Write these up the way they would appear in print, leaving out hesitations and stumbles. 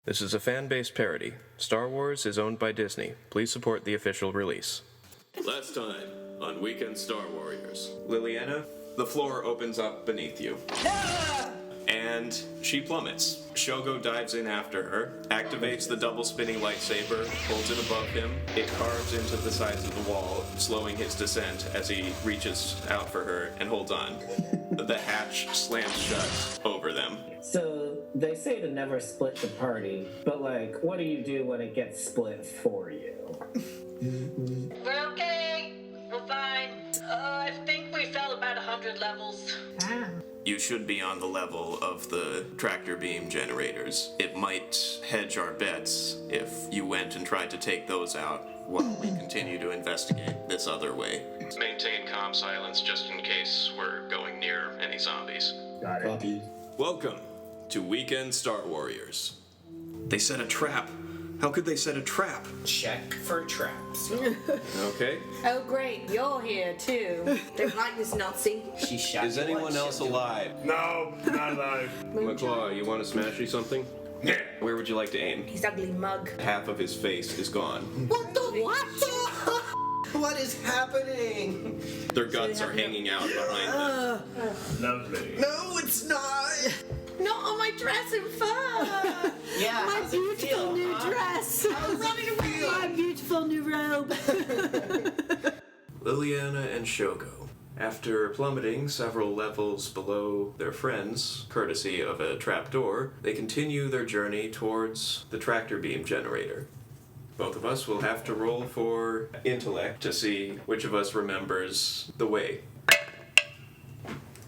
This is a fan-based parody. Star Wars is owned by Disney. Please support the official release. Last time on Weekend Star Warriors. Lilliana, the floor opens up beneath you. And she plummets. Shogo dives in after her, activates the double spinning lightsaber, holds it above him. It carves into the sides of the wall, slowing his descent as he reaches out for her and holds on. The hatch slams shut over them. So they say to never split the party, but what do you do when it gets split for you? We're okay. We're fine. I think we fell about 100 levels. You should be on the level of the tractor beam generators. It might hedge our bets if you went and tried to take those out while we continue to investigate this other way. Maintain comm silence just in case we're going near any zombies. Got it. Copy. Welcome to Weekend Star Warriors. They set a trap. How could they set a trap? Check for traps. Okay. Oh great, you're here too. Don't like this Nazi. She shot Is you anyone once, else she'll do it. alive? No, not alive. McClaw, you want to smash you something? Yeah. Where would you like to aim? His ugly mug. Half of his face is gone. What the what? What is happening? Their guts are hanging out behind them. Lovely. No, it's not. Not on my dress and fur. Yeah. My how's it beautiful feel, new huh? dress. How's it Running away. feel? My beautiful new robe. Lilliana and Shogo. After plummeting several levels below their friends, courtesy of a trapdoor, they continue their journey towards the tractor beam generator. Both of us will have to roll for intellect to see which of us remembers the way.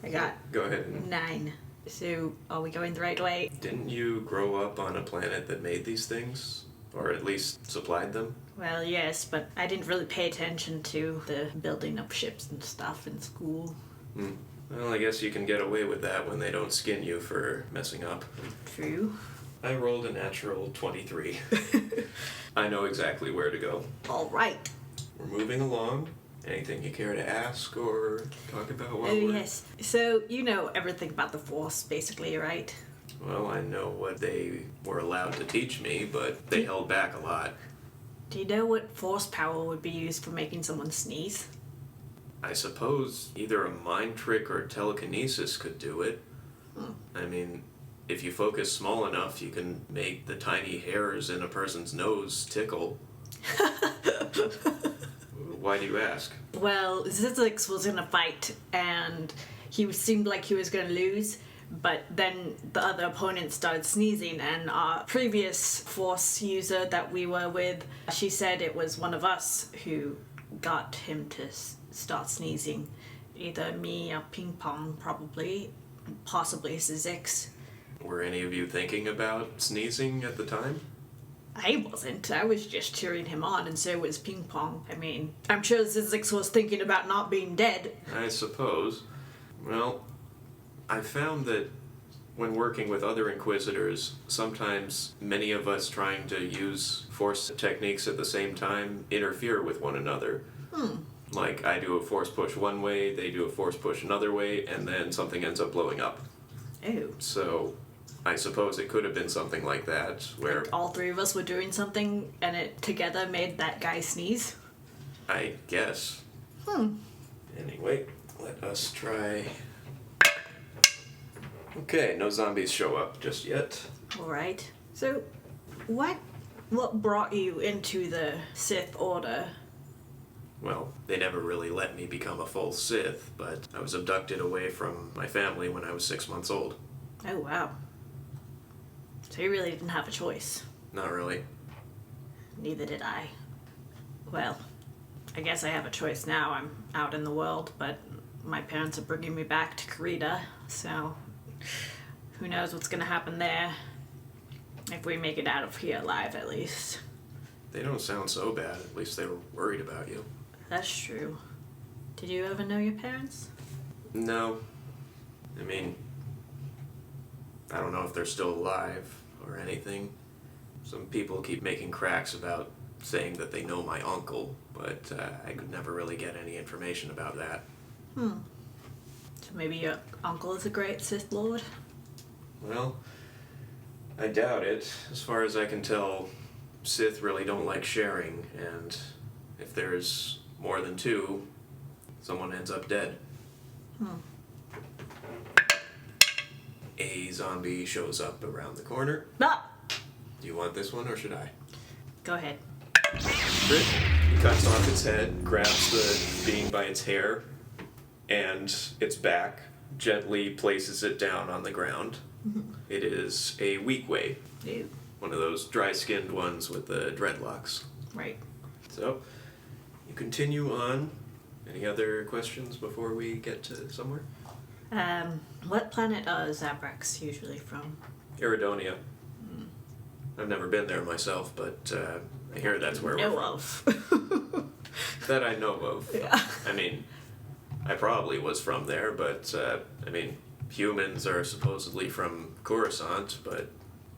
I got Go ahead. and- 9. So, are we going the right way? Didn't you grow up on a planet that made these things? Or at least supplied them? Well, yes, but I didn't really pay attention to the building of ships and stuff in school. Well, I guess you can get away with that when they don't skin you for messing up. True. I rolled a natural 23. I know exactly where to go. All right. We're moving along. Anything you care to ask or talk about while Oh, we're... yes. So, you know everything about the Force, basically, right? Well, I know what they were allowed to teach me, but they held back a lot. Do you know what Force power would be used for making someone sneeze? I suppose either a mind trick or telekinesis could do it. I mean, if you focus small enough, you can make the tiny hairs in a person's nose tickle. Why do you ask? Well, Zizix was in a fight, and he seemed like he was going to lose, but then the other opponent started sneezing, and our previous Force user that we were with, she said it was one of us who got him to start sneezing. Either me or Ping Pong, probably. Possibly Zizix. Were any of you thinking about sneezing at the time? I wasn't. I was just cheering him on, and so was Ping Pong. I mean, I'm sure Zizix was thinking about not being dead. I suppose. Well, I found that when working with other Inquisitors, sometimes many of us trying to use Force techniques at the same time interfere with one another. Like, I do a Force push one way, they do a Force push another way, and then something ends up blowing up. Oh. So, I suppose it could have been something like that, where All three of us were doing something, and it together made that guy sneeze. I guess. Anyway, let us try. Okay, no zombies show up just yet. Alright. So, what brought you into the Sith Order? Well, they never really let me become a full Sith, but I was abducted away from my family when I was 6 months old. Oh, wow. So you really didn't have a choice. Not really. Neither did I. Well, I guess I have a choice now. I'm out in the world, but my parents are bringing me back to Karita, so who knows what's gonna happen there. If we make it out of here alive, at least. They don't sound so bad. At least they were worried about you. That's true. Did you ever know your parents? No. I mean, I don't know if they're still alive or anything. Some people keep making cracks about saying that they know my uncle, but I could never really get any information about that. So maybe your uncle is a great Sith Lord? Well, I doubt it. As far as I can tell, Sith really don't like sharing, and if there's more than two, someone ends up dead. A zombie shows up around the corner. Ah! Do you want this one, or should I? Go ahead. Crit. He cuts off its head, grabs the being by its hair and its back, gently places it down on the ground. It is a weak way. Ew. One of those dry-skinned ones with the dreadlocks. Right. So, you continue on. Any other questions before we get to somewhere? What planet are Zabraks usually from? Iridonia. I've never been there myself, but I hear that's where we're Know from. of. That I know of. Yeah. I mean, I probably was from there, but, I mean, humans are supposedly from Coruscant, but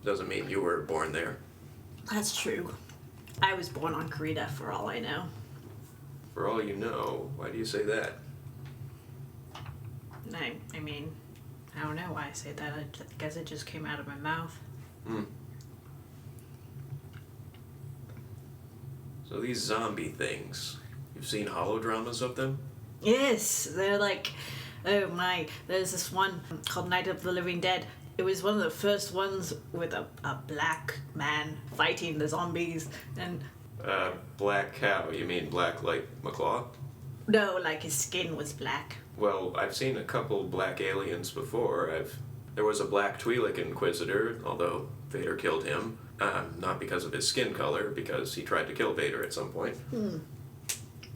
doesn't mean you were born there. That's true. I was born on Krita, for all I know. For all you know, why do you say that? I mean, I don't know why I say that. I guess it just came out of my mouth. So these zombie things, you've seen holodramas of them? Yes, they're like, oh my, there's this one called Night of the Living Dead. It was one of the first ones with a black man fighting the zombies, and Black cow, you mean black like McClaw? no, like his skin was black. Well, I've seen a couple black aliens before. There was a black Twi'lek Inquisitor, although Vader killed him. Not because of his skin color, because he tried to kill Vader at some point.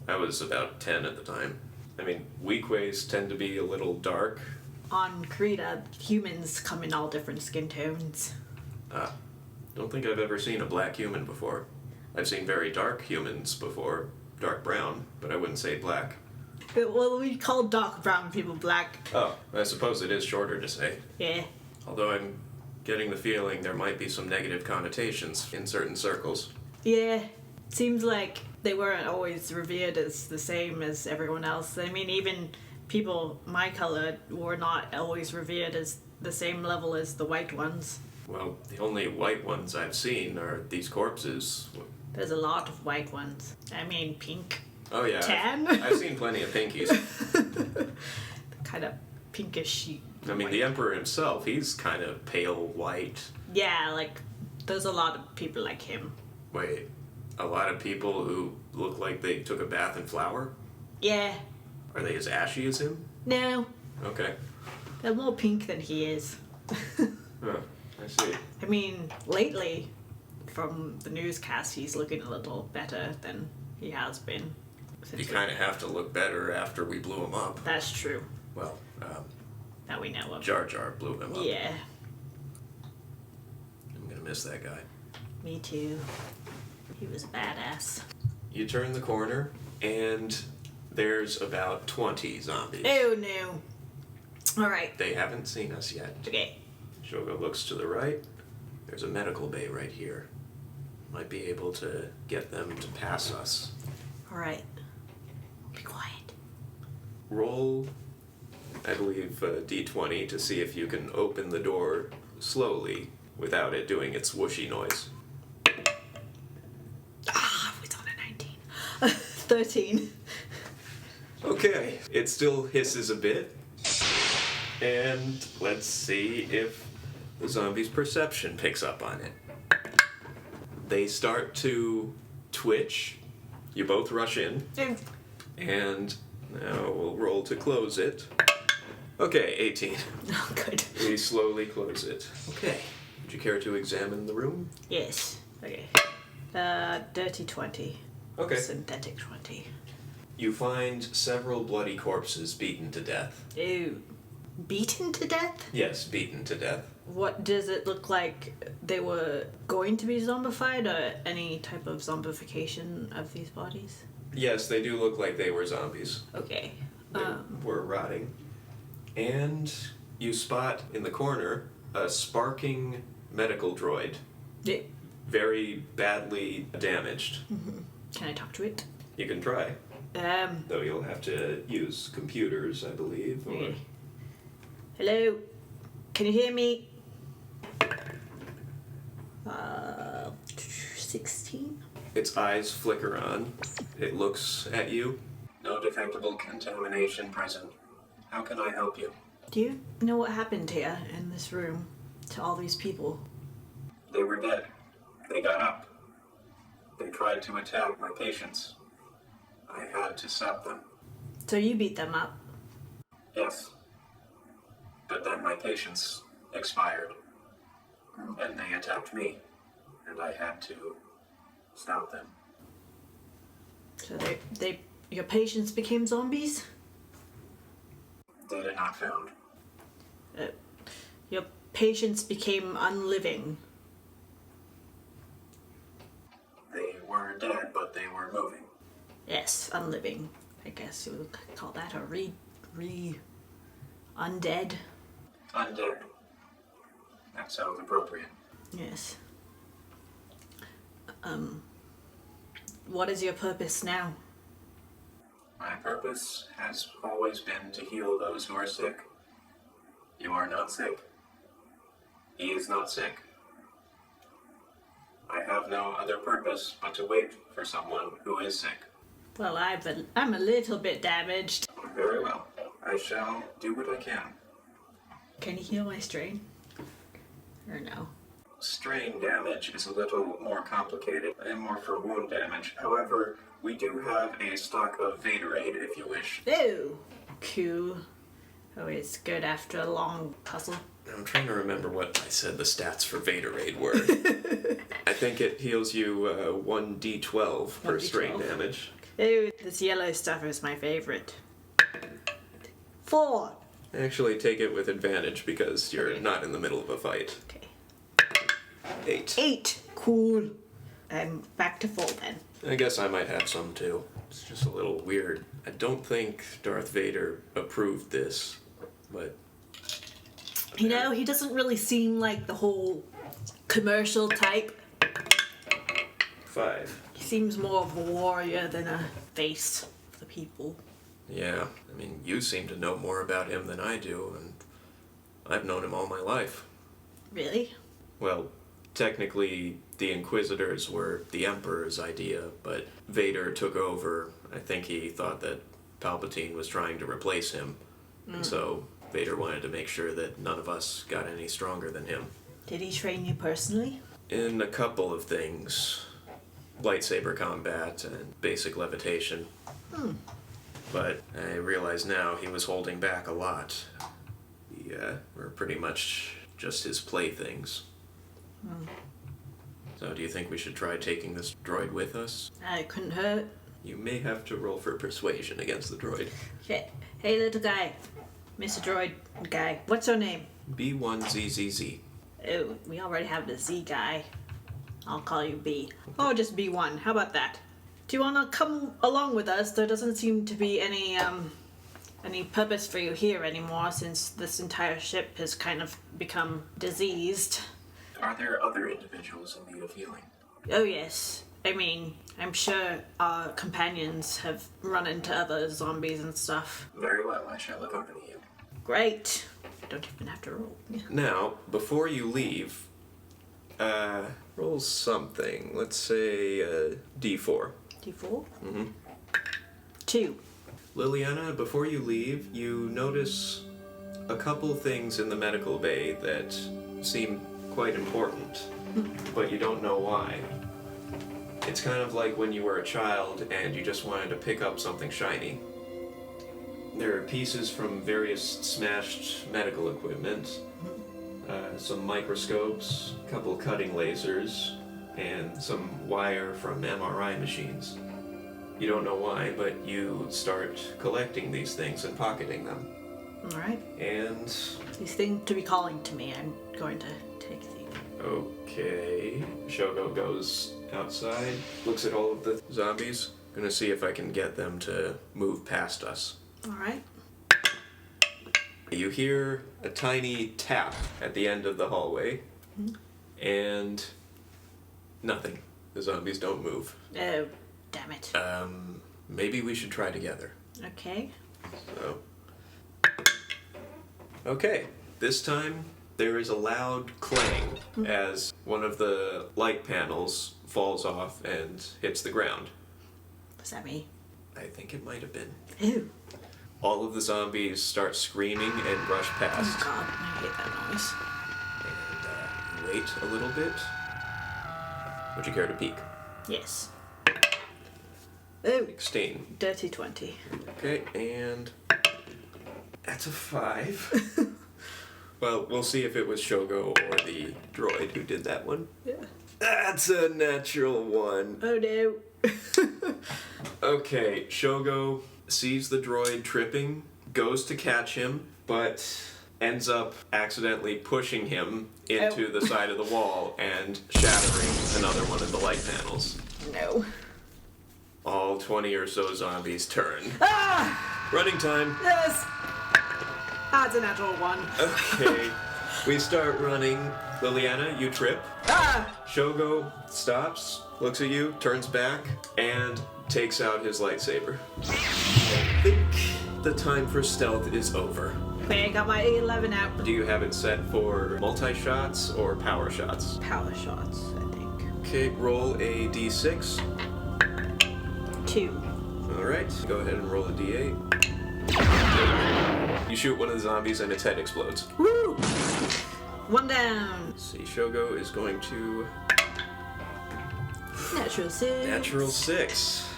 I was about 10 at the time. I mean, weak ways tend to be a little dark. On Krita, humans come in all different skin tones. Don't think I've ever seen a black human before. I've seen very dark humans before, dark brown, but I wouldn't say black. Well, we call dark brown people black. Oh, I suppose it is shorter to say. Yeah. Although I'm getting the feeling there might be some negative connotations in certain circles. Yeah. Seems like they weren't always revered as the same as everyone else. I mean, even people my color were not always revered as the same level as the white ones. Well, the only white ones I've seen are these corpses. There's a lot of white ones. I mean, pink. Oh yeah, Tan? I've seen plenty of pinkies. Kind of pinkish. I mean, the Emperor himself, he's kind of pale white. Yeah, like, there's a lot of people like him. Wait, a lot of people who look like they took a bath in flour? Yeah. Are they as ashy as him? No, Okay. they're more pink than he is. Huh, I see. I mean, lately, from the newscast, he's looking a little better than he has been. You kind of have to look better after we blew him up. That's true. Well, That we know of. Jar Jar blew him up. Yeah, I'm gonna miss that guy. me too. He was a badass. You turn the corner, and there's about 20 zombies. Oh no. Alright, They haven't seen us yet. okay. Shogo looks to the right. There's a medical bay right here. Might be able to get them to pass us. Alright. Be quiet. Roll, I believe, D20 to see if you can open the door slowly without it doing its whooshy noise. Ah, it's on a 19. 13. Okay, it still hisses a bit. And let's see if the zombie's perception picks up on it. They start to twitch. You both rush in. And now we'll roll to close it. Okay, 18. Oh, good. We slowly close it. Okay. Would you care to examine the room? Yes. Okay. Dirty 20. Okay. Synthetic 20. You find several bloody corpses beaten to death. Ew. Beaten to death? Yes, beaten to death. What does it look like? They were going to be zombified, or any type of zombification of these bodies? Yes, they do look like they were zombies. Okay. They were rotting. And you spot in the corner a sparking medical droid. Yeah. Very badly damaged. Can I talk to it? You can try. Though you'll have to use computers, I believe. Or... Okay. Hello? Can you hear me? 16? Its eyes flicker on. It looks at you. No detectable contamination present. How can I help you? Do you know what happened here in this room to all these people? They were dead. They got up. They tried to attack my patients. I had to stop them. So you beat them up? Yes. But then my patients expired. And they attacked me. And I had to stop them. So your patients became zombies? Data not found. Your patients became unliving. They were dead, but they were moving. Yes, unliving. I guess you would call that a undead. Undead. That sounds appropriate. Yes. What is your purpose now? My purpose has always been to heal those who are sick. You are not sick. He is not sick. I have no other purpose but to wait for someone who is sick. Well, I'm a little bit damaged. Very well. I shall do what I can. Can you heal my strain? Or no? Strain damage is a little more complicated and more for wound damage. However, we do have a stock of Vaderade if you wish. Ew! Cool. Always good after a long puzzle. I'm trying to remember what I said the stats for Vaderade were. I think it heals you 1d12 per 1d12. strain damage. Ew, this yellow stuff is my favorite. 4! Actually, take it with advantage because you're Okay. not in the middle of a fight. Okay. 8. 8! Cool. I'm back to full then. I guess I might have some too. It's just a little weird. I don't think Darth Vader approved this, but... You know, he doesn't really seem like the whole commercial type. 5. He seems more of a warrior than a face for the people. Yeah, I mean, you seem to know more about him than I do, and I've known him all my life. Really? Well, technically, the Inquisitors were the Emperor's idea, but Vader took over. I think he thought that Palpatine was trying to replace him, and so Vader wanted to make sure that none of us got any stronger than him. Did he train you personally? In a couple of things. Lightsaber combat and basic levitation. But I realize now he was holding back a lot. We were pretty much just his playthings. So do you think we should try taking this droid with us? It couldn't hurt. You may have to roll for persuasion against the droid. Hey little guy. Mr. Droid guy. What's your name? B1ZZZ. Oh, we already have the Z guy. I'll call you B. Oh, just B1. How about that? Do you want to come along with us? There doesn't seem to be any purpose for you here anymore since this entire ship has kind of become diseased. Are there other individuals in need of healing? Oh yes. I mean, I'm sure our companions have run into other zombies and stuff. Very well, I shall accompany you. Great. I don't even have to roll. Now, before you leave, roll something. Let's say D4. D4? Mm-hmm. 2. Lilliana, before you leave, you notice a couple things in the medical bay that seem quite important, but you don't know why. It's kind of like when you were a child and you just wanted to pick up something shiny. There are pieces from various smashed medical equipment, some microscopes, a couple cutting lasers, and some wire from MRI machines. You don't know why, but you start collecting these things and pocketing them. Alright. And... These things to be calling to me. I'm going to take these. okay... Shogo goes outside, looks at all of the zombies. Gonna see if I can get them to move past us. Alright. You hear a tiny tap at the end of the hallway, and nothing. The zombies don't move. Oh, damn it. Maybe we should try together. Okay. So. Okay, this time There is a loud clang as one of the light panels falls off and hits the ground. Was that me? I think it might have been. Ew. All of the zombies start screaming and rush past. Oh god, I hate that noise. And wait a little bit. Would you care to peek? Yes. Oh, 16. dirty 20. Okay, and that's a 5. Well, we'll see if it was Shogo or the droid who did that one. Yeah. That's a natural 1. Oh no. Okay, Shogo sees the droid tripping, goes to catch him, but ends up accidentally pushing him into the side of the wall and shattering another one of the light panels. No. All 20 or so zombies turn. Ah! Running time. Yes! That's a natural 1. Okay, we start running. Lilliana, you trip. Ah! Shogo stops, looks at you, turns back, and takes out his lightsaber. I think the time for stealth is over. Okay, I got my 11 out. Do you have it set for multi-shots or power shots? Power shots, I think. Okay, roll a d6. 2. Alright, go ahead and roll a d8. You shoot one of the zombies and its head explodes. Woo! 1 down. Let's see, Shogo is going to... Natural 6. Natural 6.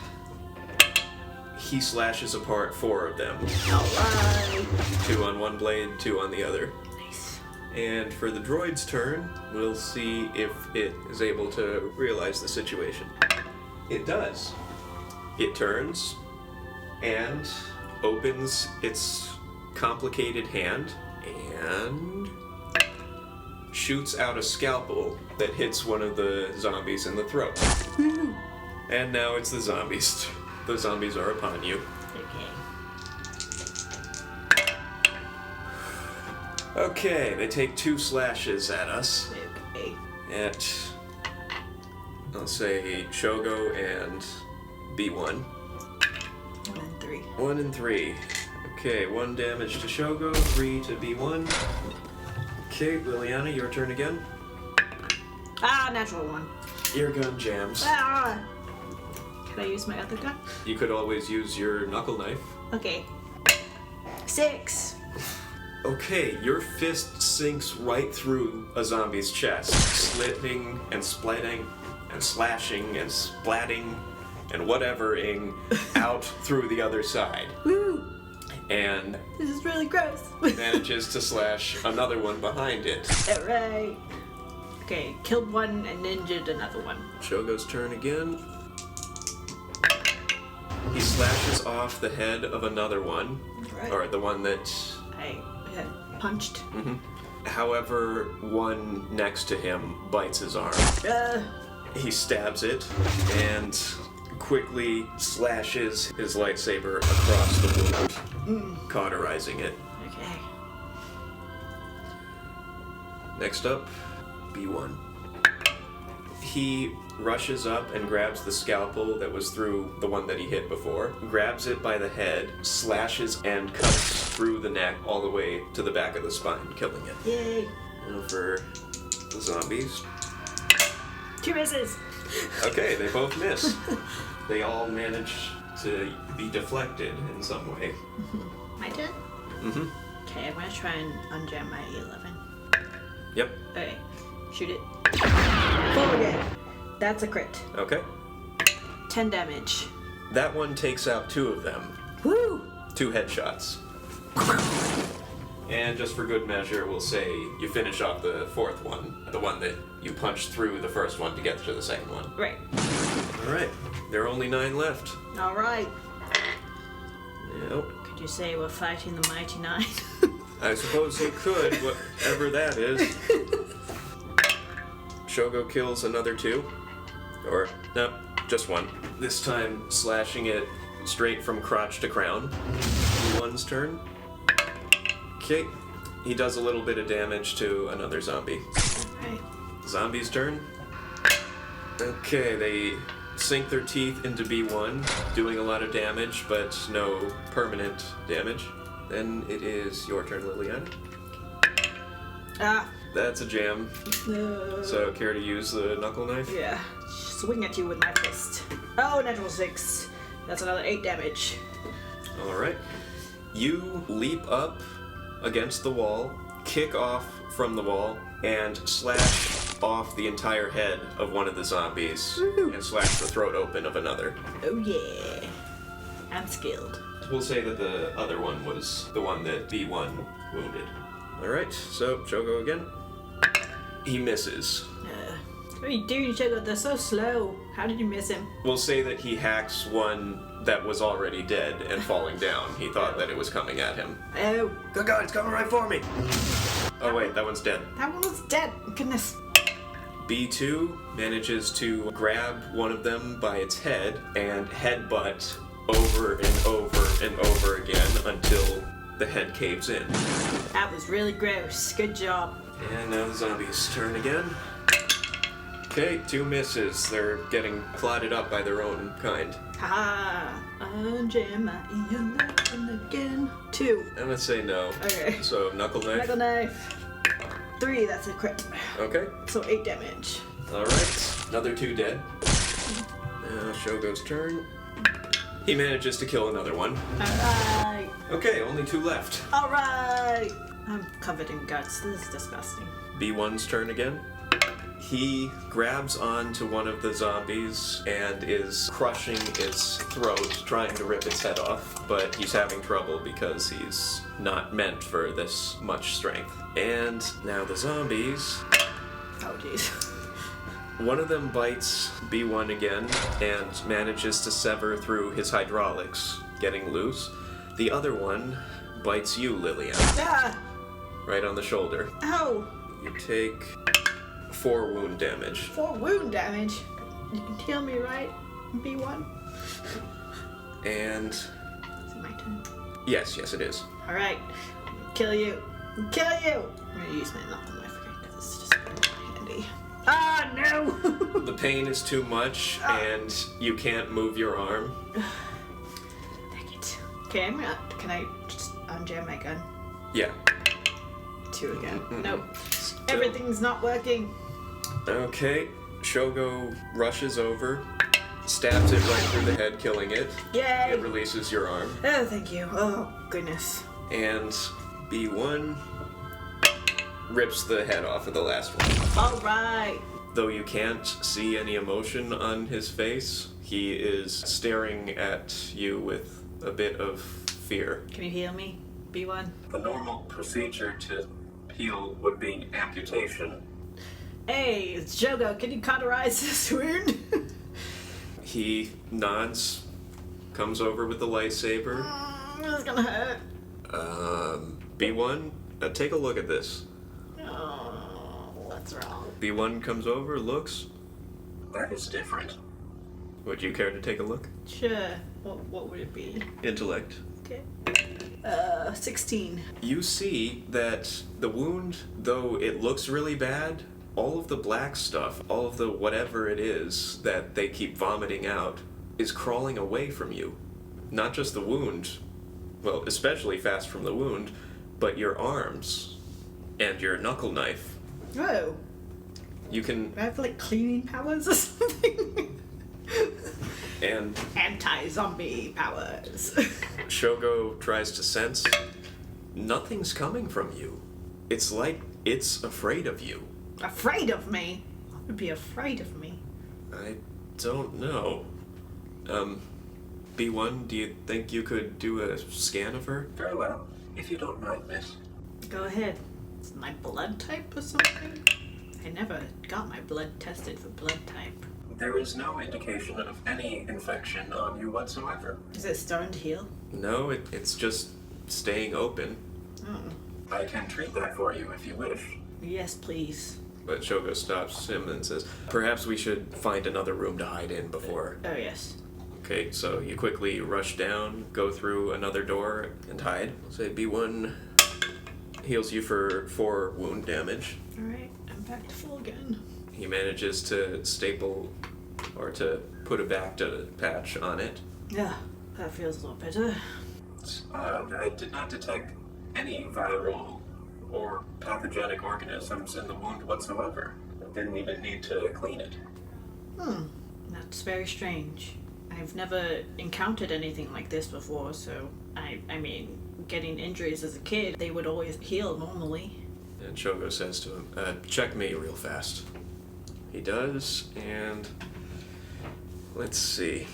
He slashes apart 4 of them. Alright. 2 on one blade, 2 on the other. Nice. And for the droid's turn, we'll see if it is able to realize the situation. It does. It turns and opens its complicated hand and shoots out a scalpel that hits one of the zombies in the throat. And now it's the zombies. The zombies are upon you. Okay. Okay, they take 2 slashes at us. Okay. At, I'll say, Shogo and B1. 1 and 3. 1 and 3. Okay, 1 damage to Shogo, 3 to B1. Okay, Lilliana, your turn again. Ah, natural 1. Your gun jams. Ah! Can I use my other gun? You could always use your knuckle knife. Okay. 6. Okay, your fist sinks right through a zombie's chest, slitting and splitting and slashing and splatting and whatevering out through the other side. Woo! And This is really gross. manages to slash another one behind it. Alright. Okay, killed 1 and injured another 1. Shogo's turn again. He slashes off the head of another one, Right. or the one that... I had punched. However, one next to him bites his arm. He stabs it and quickly slashes his lightsaber across the wound, cauterizing it. Okay. Next up, B1. He rushes up and grabs the scalpel that was through the one that he hit before, grabs it by the head, slashes and cuts through the neck all the way to the back of the spine, killing it. Yay. Now for the zombies. 2 misses. Okay, they both miss. They all manage to be deflected in some way. My turn? Mm-hmm. Okay, I'm gonna try and unjam my 11. Yep. Okay, shoot it. 4 again. That's a crit. Okay. 10 damage. That one takes out 2 of them. Woo! 2 headshots. And just for good measure, we'll say you finish off the 4th one, the one that you punched through the first one to get to the second one. Right. Alright, there are only 9 left. Alright. Yep. Could you say we're fighting the Mighty Nine? I suppose you could, whatever that is. Shogo kills another 2. Or, no, just 1. This time slashing it straight from crotch to crown. One's turn. Okay, he does a little bit of damage to another zombie. Right. Zombie's turn. Okay, they sink their teeth into B1, doing a lot of damage, but no permanent damage. Then it is your turn, Lillian. Ah. That's a jam. No. So, care to use the knuckle knife? Yeah. Swing at you with my fist. Oh, natural 6. That's another 8 damage. Alright. You leap up against the wall, kick off from the wall, and slash off the entire head of one of the zombies, and slash the throat open of another. Oh yeah. I'm skilled. We'll say that the other one was the one that B1 wounded. Alright, so Shogo again. He misses. What are you doing, Shogo? They're so slow. How did you miss him? We'll say that he hacks one that was already dead and falling down. He thought that it was coming at him. Oh. Good God, it's coming right for me. Oh wait, that one's dead. That one was dead. Goodness. B2 manages to grab one of them by its head and headbutt over and over and over again until the head caves in. That was really gross. Good job. And now the zombies turn again. Okay, 2 misses. They're getting clotted up by their own kind. Ha! Unjam my ear again. 2. I'm gonna say no. Okay. So, knuckle knife. Knuckle knife. 3, that's a crit. Okay. So 8 damage. Alright. Another 2 dead. Now, Shogo's turn. He manages to kill another one. Alright. Okay, only 2 left. Alright. I'm covered in guts. This is disgusting. B1's turn again. He grabs onto one of the zombies and is crushing its throat, trying to rip its head off, but he's having trouble because he's not meant for this much strength. And now the zombies. Oh, jeez. One of them bites B1 again and manages to sever through his hydraulics, getting loose. The other one bites you, Lillian, Ah! right on the shoulder. Ow! You take 4 wound damage. 4 wound damage. You can heal me, right? B1? And Is it my turn? yes, it is. Alright. Kill you. Kill you! I'm gonna use my knuckle knife again because it's just handy. Ah, no! The pain is too much and you can't move your arm. Dang it. Okay, can I just unjam my gun? Yeah. 2 again. Nope. Everything's not working. Okay. Shogo rushes over, stabs it right through the head, killing it. Yay! It releases your arm. Oh, thank you. Oh, goodness. And B1 rips the head off of the last one. Alright. Though you can't see any emotion on his face, he is staring at you with a bit of fear. Can you heal me, B1? The normal procedure to heal would be amputation. Hey, it's Shogo. Can you cauterize this wound? He nods, comes over with the lightsaber. This is gonna hurt. B1, take a look at this. Oh, what's wrong? B1 comes over, looks. That is different. Would you care to take a look? Sure. What would it be? Intellect. Okay. 16. You see that the wound, though it looks really bad, all of the black stuff, all of the whatever it is that they keep vomiting out, is crawling away from you. Not just the wound, well, especially fast from the wound, but your arms and your knuckle knife. Whoa. You can, Do I have like cleaning powers or something? and Anti-zombie powers. Shogo tries to sense nothing's coming from you. It's like it's afraid of you. Afraid of me? What would be afraid of me? I don't know. B1, do you think you could do a scan of her? Very well, if you don't mind, miss. Go ahead. Is my blood type or something? I never got my blood tested for blood type. There is no indication of any infection on you whatsoever. Is it starting to heal? No, it's just staying open. Oh. I can treat that for you if you wish. Yes, please. But Shogo stops him and says, perhaps we should find another room to hide in before. Oh, yes. Okay, so you quickly rush down, go through another door, and hide. Say B1 heals you for 4 wound damage. Alright, I'm back to full again. He manages to staple or to put a Bacta patch on it. Yeah, that feels a lot better. I did not detect any viral or pathogenic organisms in the wound whatsoever. Didn't even need to clean it. That's very strange. I've never encountered anything like this before, so I mean, getting injuries as a kid, they would always heal normally. And Shogo says to him, check me real fast. He does, and let's see.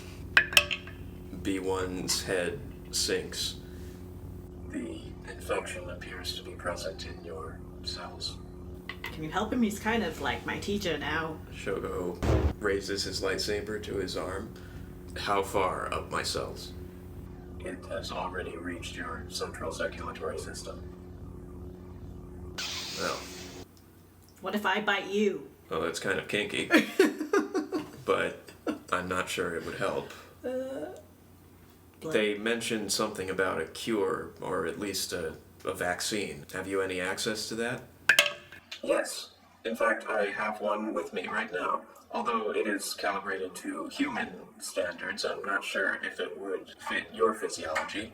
B1's head sinks. The infection appears to be present in your cells. Can you help him? He's kind of like my teacher now. Shogo raises his lightsaber to his arm. How far up my cells? It has already reached your central circulatory system. Well. What if I bite you? Well, that's kind of kinky. But I'm not sure it would help. They mentioned something about a cure, or at least a vaccine. Have you any access to that? Yes. In fact, I have one with me right now. Although it is calibrated to human standards, I'm not sure if it would fit your physiology.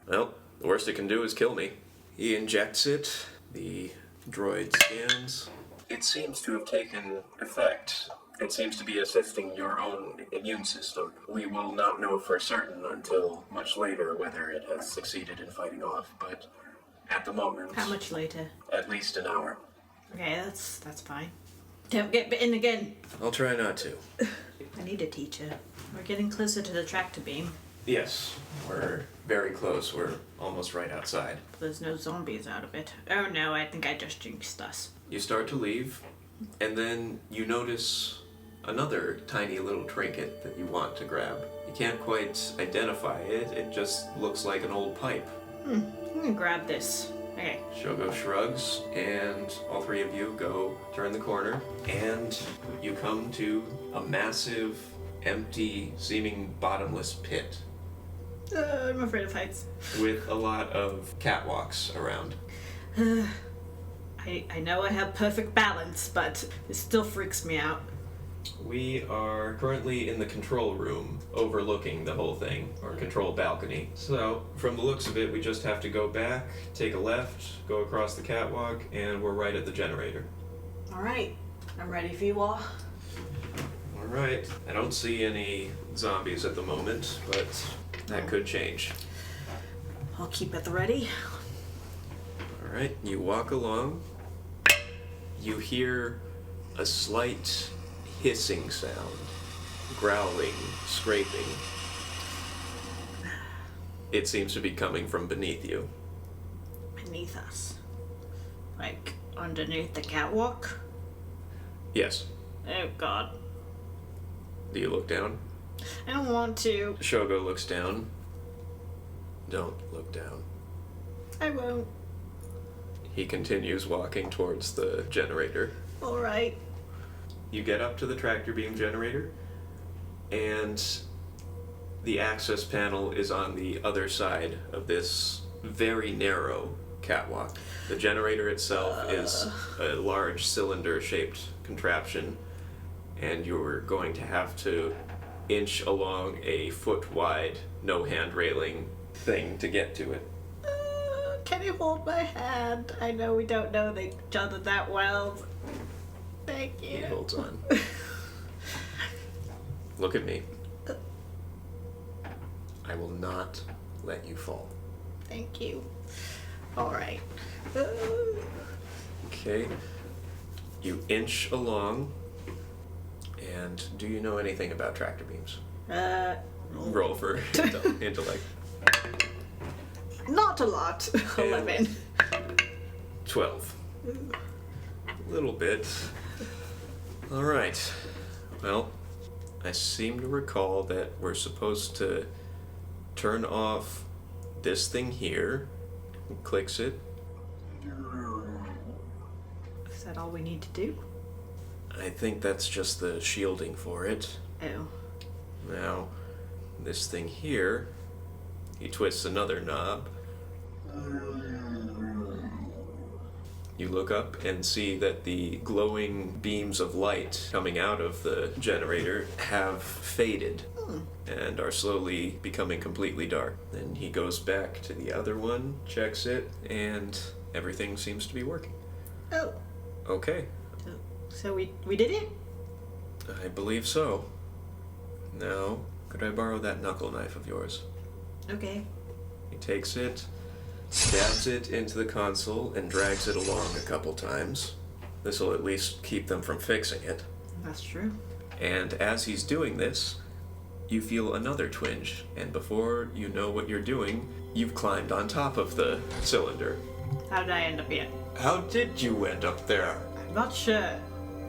Well, the worst it can do is kill me. He injects it. The droid scans. It seems to have taken effect. It seems to be assisting your own immune system. We will not know for certain until much later whether it has succeeded in fighting off, but at the moment... How much later? At least an hour. Okay, that's fine. Don't get bitten again. I'll try not to. I need a teacher. We're getting closer to the tractor beam. Yes, we're very close. We're almost right outside. There's no zombies out of it. Oh no, I think I just jinxed us. You start to leave, and then you notice another tiny little trinket that you want to grab. You can't quite identify it. It just looks like an old pipe. I'm gonna grab this. Okay. Shogo shrugs, and all three of you go turn the corner, and you come to a massive, empty, seeming bottomless pit I'm afraid of heights. with a lot of catwalks around. I know I have perfect balance, but it still freaks me out. We are currently in the control room overlooking the whole thing, or control balcony. So, from the looks of it, we just have to go back, take a left, go across the catwalk, and we're right at the generator. Alright, I'm ready for you all. Alright, I don't see any zombies at the moment, but that could change. I'll keep at the ready. Alright, you walk along. You hear a slight hissing sound, growling, scraping. It seems to be coming from beneath you. Beneath us. Like, underneath the catwalk? Yes. Oh god. Do you look down? I don't want to. Shogo looks down. Don't look down. I won't. He continues walking towards the generator. Alright. You get up to the tractor beam generator, and the access panel is on the other side of this very narrow catwalk. The generator itself is a large cylinder-shaped contraption, and you're going to have to inch along a foot-wide, no hand railing thing to get to it. Can you hold my hand? I know we don't know each other that well. Thank you. He holds on. Look at me. I will not let you fall. Thank you. Alright. Okay. You inch along, and do you know anything about tractor beams? Roll for intellect. Not a lot. 11. 12. A little bit. Alright. Well, I seem to recall that we're supposed to turn off this thing here. Clicks it. Is that all we need to do? I think that's just the shielding for it. Oh. Now, this thing here, he twists another knob. You look up and see that the glowing beams of light coming out of the generator have faded and are slowly becoming completely dark. Then he goes back to the other one, checks it, and everything seems to be working. Oh, Okay, so we did it? I believe so. Now, could I borrow that knuckle knife of yours? Okay. He takes it, stabs it into the console, and drags it along a couple times. This will at least keep them from fixing it. That's true. And as he's doing this, you feel another twinge, and before you know what you're doing, you've climbed on top of the cylinder. How did I end up here? How did you end up there? I'm not sure.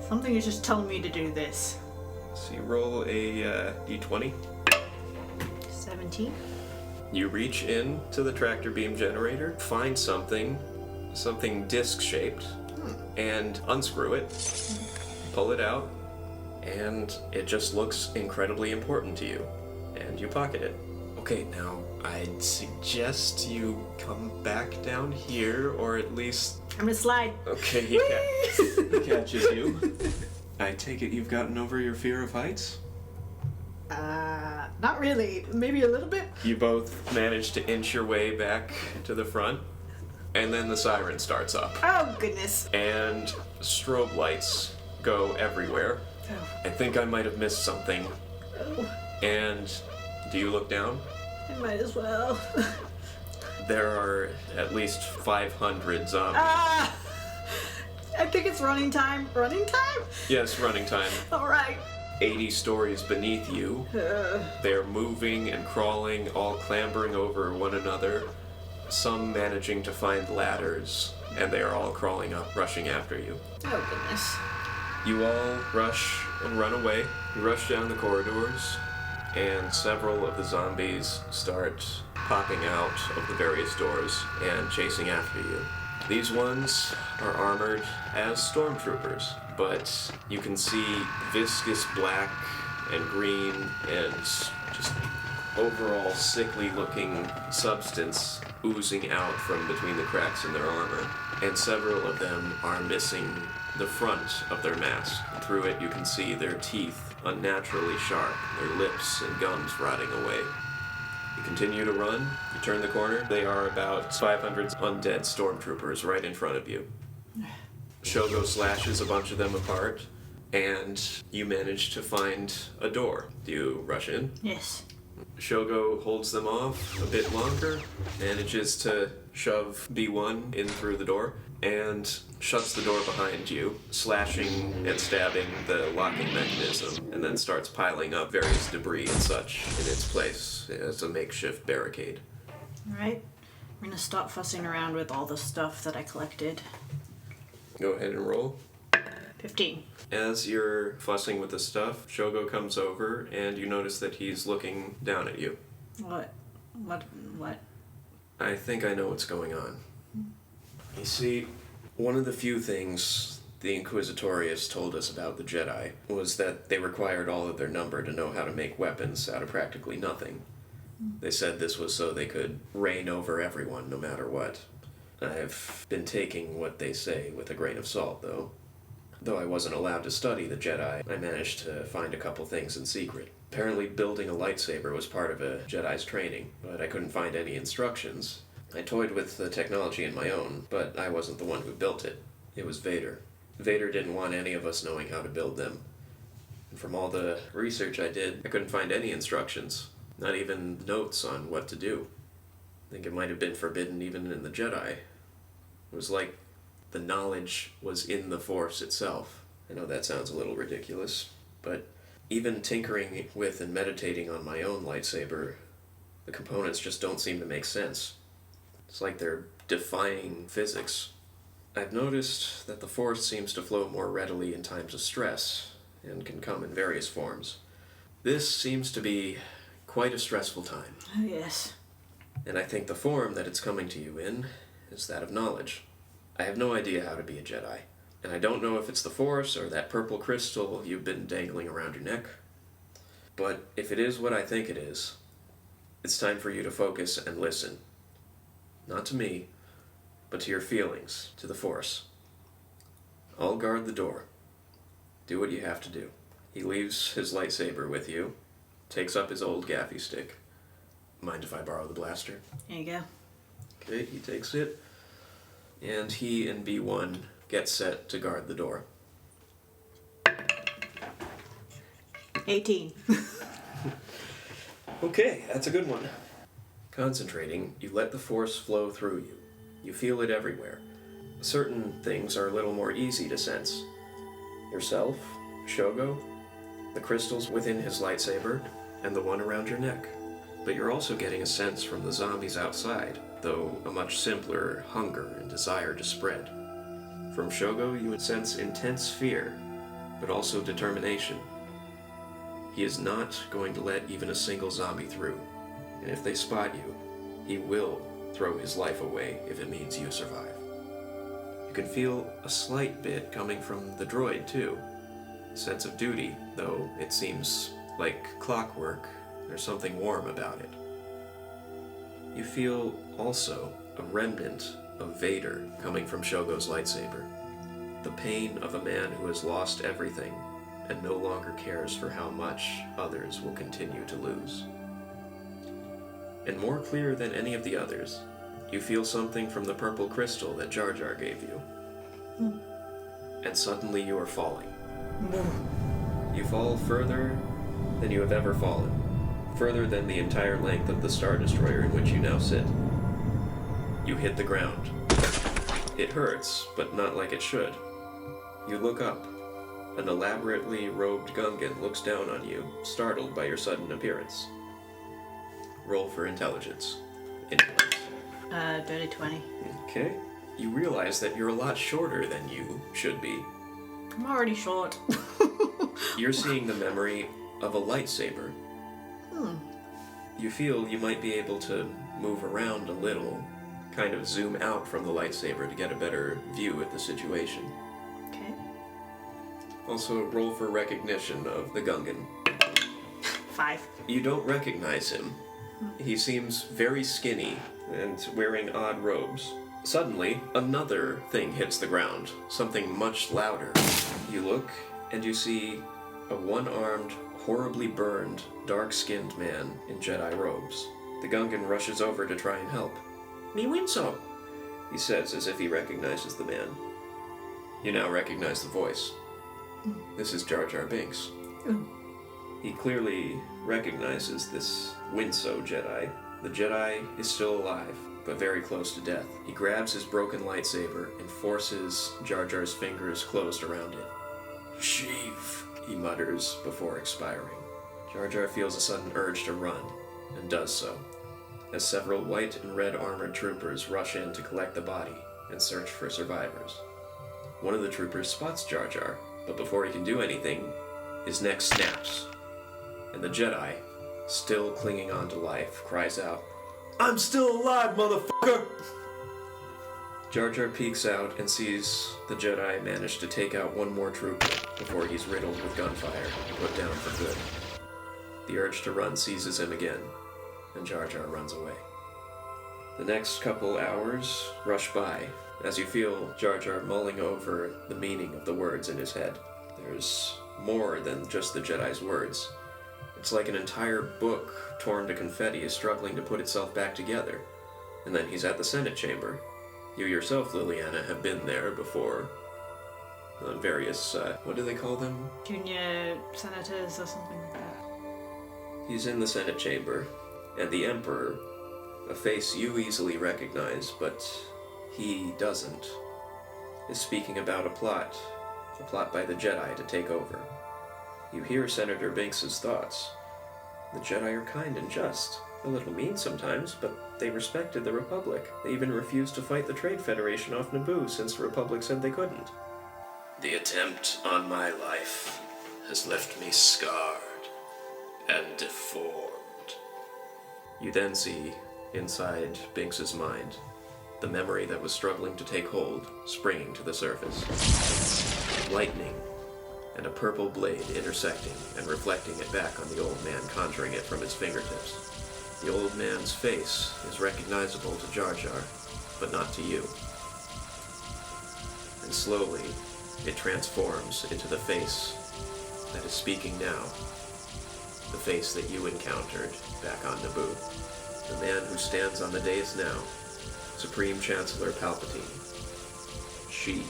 Something is just telling me to do this. So you roll a d20. 17? You reach in to the tractor beam generator, find something disc-shaped, and unscrew it, pull it out, and it just looks incredibly important to you, and you pocket it. Okay, now I'd suggest you come back down here, or at least... I'm gonna slide. Okay, he catches you. I take it you've gotten over your fear of heights? Not really. Maybe a little bit? You both manage to inch your way back to the front, and then the siren starts up. Oh, goodness. And strobe lights go everywhere. Oh. I think I might have missed something. And do you look down? I might as well. There are at least 500 zombies. I think it's running time. Running time? Yes, running time. Alright. 80 stories beneath you. They're moving and crawling, all clambering over one another. Some managing to find ladders, and they are all crawling up, rushing after you. Oh, goodness. You all rush and run away. You rush down the corridors, and several of the zombies start popping out of the various doors and chasing after you. These ones are armored as stormtroopers, but you can see viscous black and green and just overall sickly looking substance oozing out from between the cracks in their armor. And several of them are missing the front of their mask. Through it you can see their teeth unnaturally sharp, their lips and gums rotting away. You continue to run, you turn the corner, they are about 500 undead stormtroopers right in front of you. Shogo slashes a bunch of them apart, and you manage to find a door. Do you rush in? Yes. Shogo holds them off a bit longer, manages to shove B1 in through the door, and shuts the door behind you, slashing and stabbing the locking mechanism, and then starts piling up various debris and such in its place as a makeshift barricade. Alright. I'm gonna stop fussing around with all the stuff that I collected. Go ahead and roll. 15. As you're fussing with the stuff, Shogo comes over, and you notice that he's looking down at you. What? I think I know what's going on. You see, one of the few things the Inquisitorius told us about the Jedi was that they required all of their number to know how to make weapons out of practically nothing. They said this was so they could reign over everyone, no matter what. I've been taking what they say with a grain of salt, though. Though I wasn't allowed to study the Jedi, I managed to find a couple things in secret. Apparently building a lightsaber was part of a Jedi's training, but I couldn't find any instructions. I toyed with the technology in my own, but I wasn't the one who built it. It was Vader. Vader didn't want any of us knowing how to build them. And from all the research I did, I couldn't find any instructions. Not even notes on what to do. I think it might have been forbidden even in the Jedi. It was like the knowledge was in the Force itself. I know that sounds a little ridiculous, but even tinkering with and meditating on my own lightsaber, the components just don't seem to make sense. It's like they're defying physics. I've noticed that the Force seems to flow more readily in times of stress, and can come in various forms. This seems to be quite a stressful time. Oh, yes. And I think the form that it's coming to you in is that of knowledge. I have no idea how to be a Jedi, and I don't know if it's the Force or that purple crystal you've been dangling around your neck. But if it is what I think it is, it's time for you to focus and listen. Not to me, but to your feelings, to the Force. I'll guard the door. Do what you have to do. He leaves his lightsaber with you, takes up his old gaffy stick. Mind if I borrow the blaster? There you go. Okay, he takes it, and he and B1 get set to guard the door. 18. Okay, that's a good one. Concentrating, you let the force flow through you. You feel it everywhere. Certain things are a little more easy to sense. Yourself, Shogo, the crystals within his lightsaber, and the one around your neck. But you're also getting a sense from the zombies outside, though a much simpler hunger and desire to spread. From Shogo, you would sense intense fear, but also determination. He is not going to let even a single zombie through, and if they spot you, he will throw his life away if it means you survive. You can feel a slight bit coming from the droid, too. A sense of duty, though it seems like clockwork. There's something warm about it. You feel also a remnant of Vader coming from Shogo's lightsaber. The pain of a man who has lost everything and no longer cares for how much others will continue to lose. And more clear than any of the others, you feel something from the purple crystal that Jar Jar gave you. And suddenly you are falling. You fall further than you have ever fallen. Further than the entire length of the Star Destroyer in which you now sit. You hit the ground. It hurts, but not like it should. You look up. An elaborately robed Gungan looks down on you, startled by your sudden appearance. Roll for intelligence. Intellect. Dirty 20. Okay. You realize that you're a lot shorter than you should be. I'm already short. You're seeing the memory of a lightsaber. You feel you might be able to move around a little, kind of zoom out from the lightsaber to get a better view at the situation. Okay. Also, roll for recognition of the Gungan. 5. You don't recognize him. He seems very skinny and wearing odd robes. Suddenly, another thing hits the ground, something much louder. You look, and you see a one-armed, horribly burned, dark-skinned man in Jedi robes. The Gungan rushes over to try and help. "Me Winso," he says as if he recognizes the man. You now recognize the voice. This is Jar Jar Binks. He clearly recognizes this Winso Jedi. The Jedi is still alive, but very close to death. He grabs his broken lightsaber and forces Jar Jar's fingers closed around it. "Sheev," he mutters before expiring. Jar Jar feels a sudden urge to run, and does so, as several white and red armored troopers rush in to collect the body and search for survivors. One of the troopers spots Jar Jar, but before he can do anything, his neck snaps, and the Jedi, still clinging on to life, cries out, "I'm still alive, motherfucker!" Jar Jar peeks out and sees the Jedi manage to take out one more trooper before he's riddled with gunfire and put down for good. The urge to run seizes him again, and Jar Jar runs away. The next couple hours rush by as you feel Jar Jar mulling over the meaning of the words in his head. There's more than just the Jedi's words. It's like an entire book torn to confetti is struggling to put itself back together. And then he's at the Senate chamber. You yourself, Lilliana, have been there before. On various, what do they call them? Junior senators or something like that. He's in the Senate chamber, and the Emperor, a face you easily recognize, but he doesn't, is speaking about a plot by the Jedi to take over. You hear Senator Binks's thoughts. The Jedi are kind and just, a little mean sometimes, but they respected the Republic. They even refused to fight the Trade Federation off Naboo since the Republic said they couldn't. The attempt on my life has left me scarred and deformed. You then see, inside Binks's mind, the memory that was struggling to take hold, springing to the surface. Lightning, and a purple blade intersecting and reflecting it back on the old man, conjuring it from his fingertips. The old man's face is recognizable to Jar Jar, but not to you. And slowly, it transforms into the face that is speaking now. The face that you encountered back on Naboo. The man who stands on the dais now, Supreme Chancellor Palpatine, sheathe.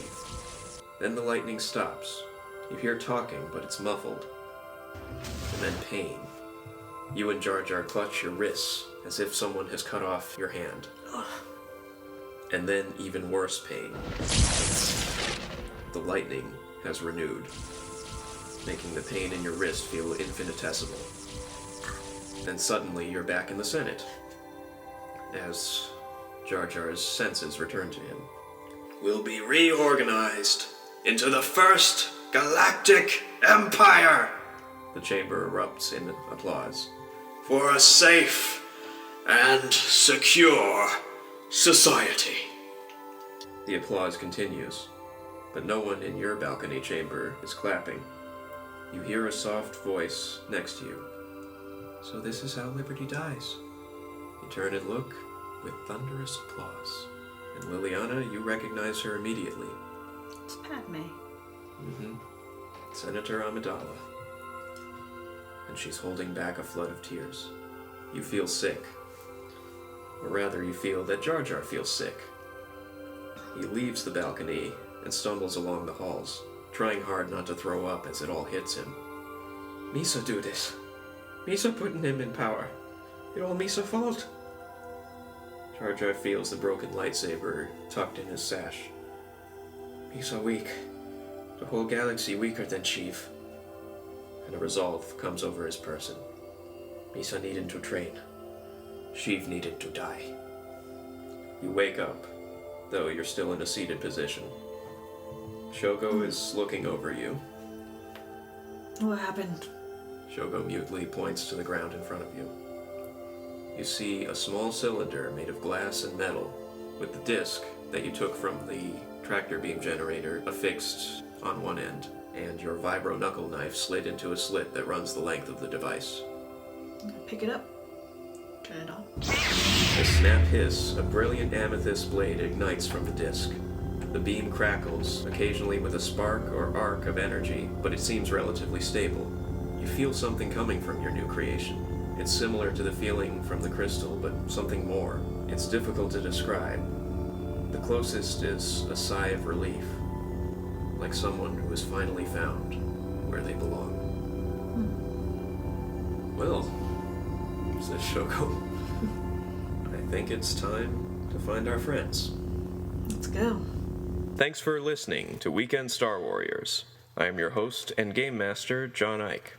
Then the lightning stops. You hear talking, but it's muffled. And then pain. You and Jar Jar clutch your wrists as if someone has cut off your hand. And then even worse pain. The lightning has renewed, making the pain in your wrist feel infinitesimal. Then suddenly you're back in the Senate, as Jar Jar's senses return to him. We'll be reorganized into the First Galactic Empire! The chamber erupts in applause. For a safe and secure society. The applause continues, but no one in your balcony chamber is clapping. You hear a soft voice next to you. So this is how liberty dies. You turn and look with thunderous applause. And Lilliana, you recognize her immediately. It's Padme. Senator Amidala. And she's holding back a flood of tears. You feel sick. Or rather, you feel that Jar Jar feels sick. He leaves the balcony and stumbles along the halls, trying hard not to throw up as it all hits him. Misa do this. Misa putting him in power. It all Misa fault. Jar Jar feels the broken lightsaber tucked in his sash. Misa weak. The whole galaxy weaker than Chief. And a resolve comes over his person. Misa needed to train. Sheev needed to die. You wake up, though you're still in a seated position. Shogo is looking over you. What happened? Shogo mutely points to the ground in front of you. You see a small cylinder made of glass and metal, with the disc that you took from the tractor beam generator affixed on one end, and your vibro knuckle knife slid into a slit that runs the length of the device. Pick it up. Turn it on. A snap hiss, a brilliant amethyst blade ignites from the disc. The beam crackles, occasionally with a spark or arc of energy, but it seems relatively stable. You feel something coming from your new creation. It's similar to the feeling from the crystal, but something more. It's difficult to describe. The closest is a sigh of relief, like someone who has finally found where they belong. Well, says Shogo, I think it's time to find our friends. Let's go. Thanks for listening to Weekend Star Warriors. I am your host and game master, John Ike.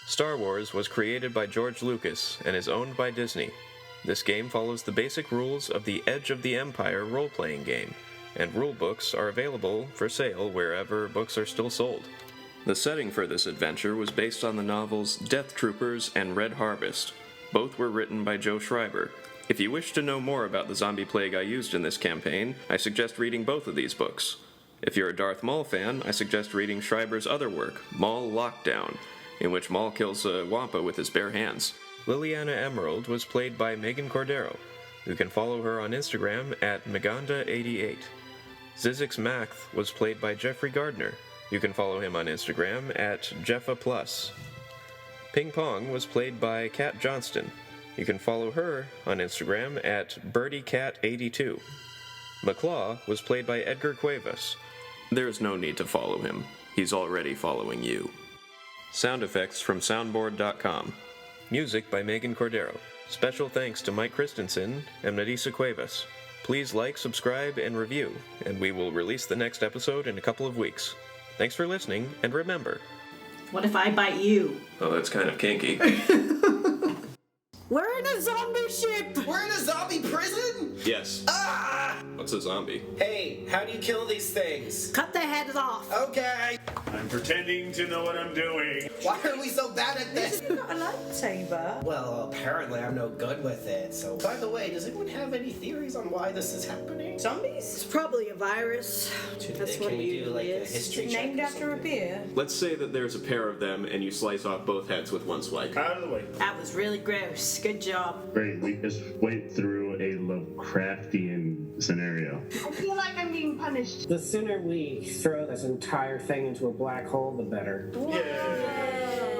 Star Wars was created by George Lucas and is owned by Disney. This game follows the basic rules of the Edge of the Empire role-playing game, and rulebooks are available for sale wherever books are still sold. The setting for this adventure was based on the novels Death Troopers and Red Harvest. Both were written by Joe Schreiber. If you wish to know more about the zombie plague I used in this campaign, I suggest reading both of these books. If you're a Darth Maul fan, I suggest reading Schreiber's other work, Maul Lockdown, in which Maul kills a Wampa with his bare hands. Liliana Emerald was played by Megan Cordero. You can follow her on Instagram at Meganda88. Zizix Math was played by Jeffrey Gardner. You can follow him on Instagram at Jeffa+. Ping Pong was played by Kat Johnston. You can follow her on Instagram at BirdieCat82. McClaw was played by Edgar Cuevas. There's no need to follow him. He's already following you. Sound effects from soundboard.com. Music by Megan Cordero. Special thanks to Mike Christensen and Nadisa Cuevas. Please like, subscribe, and review, and we will release the next episode in a couple of weeks. Thanks for listening, and remember... What if I bite you? Oh, that's kind of kinky. We're in a zombie ship! We're in a zombie prison? Yes. Ah! What's a zombie? Hey, how do you kill these things? Cut their heads off! Okay. I'm pretending to know what I'm doing. Why are we so bad at this? Not a lightsaber. Well, apparently I'm no good with it. So, by the way, does anyone have any theories on why this is happening? Zombies? It's probably a virus. That's Can what it we do usually like a is. history check Named or after a something? beer. Let's say that there's a pair of them and you slice off both heads with one swipe. Out of the way. That was really gross. Good job. Great, we just went through a Lovecraftian scenario. I feel like I'm being punished. The sooner we throw this entire thing into a black hole, the better. Yeah.